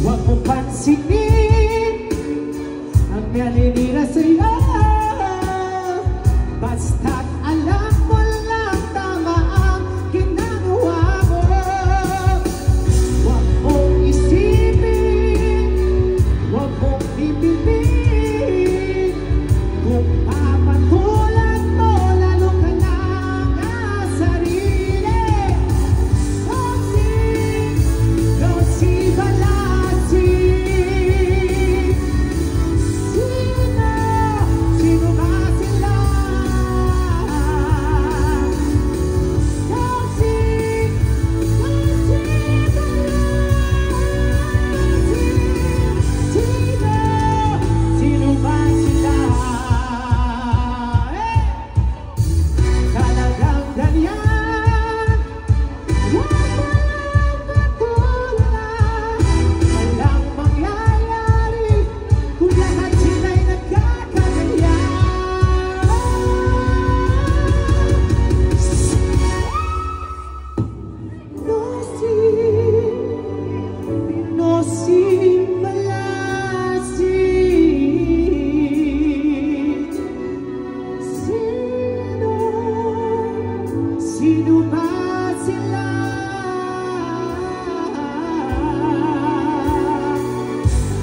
Huwag mong pansinin ang naninira sa'yo. Basta't alam mo lang tama ang ginagawa mo. Huwag mong isipin, huwag mong pipipin. Kung papatulan mo, lalo ka lang ang sarili. No si Balasi. Sino ba sila? Sino ba sila? Talagang ganyan. Walang katulad. Walang mangyayari kung lahat sila'y nagkakagaya. No si Balasi. Sino ba sila?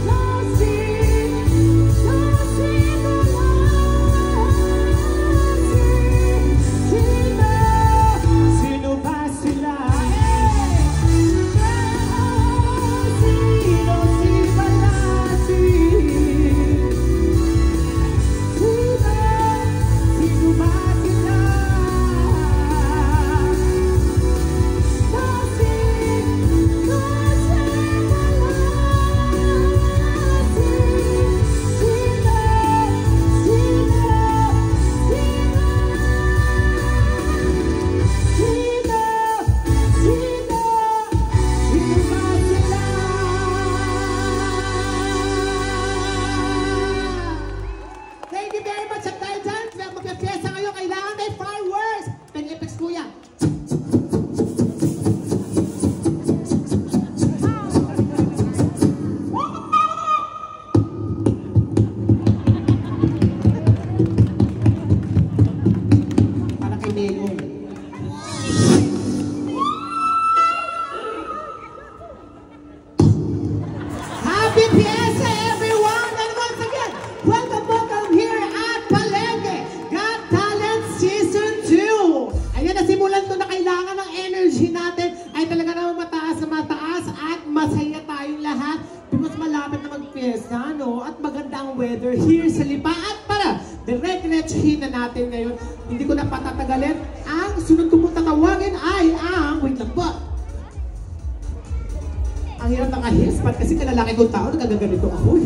No si Balasi. Sino ba sila? Sino si Balasi? Sino ba sila? Thank you very much at Titans. Magpipiesa kayo, kailangan may fireworks. Pang-epics kuya. Para kay Mayong. Happy Fiesta, everyone! And once again, welcome here at Palengke Got Talent Season 2. Ayan, nasimulan ko na kailangan ng energy natin ay talaga naman mataas na mataas at masaya tayong lahat because malapit na mag-fiesta, no? At maganda ang weather here sa Lipa. At para dire-diretsuhin na natin ngayon, hindi ko na patatagalin. Ang sunod ko pong tatawagin ay ang, wait lang po. Ang hirap naka-headspot kasi kalalaki kong tao, nagagaganito ako.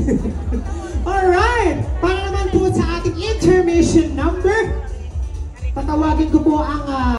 Alright! Para naman po sa ating intermission number, tatawagin ko po ang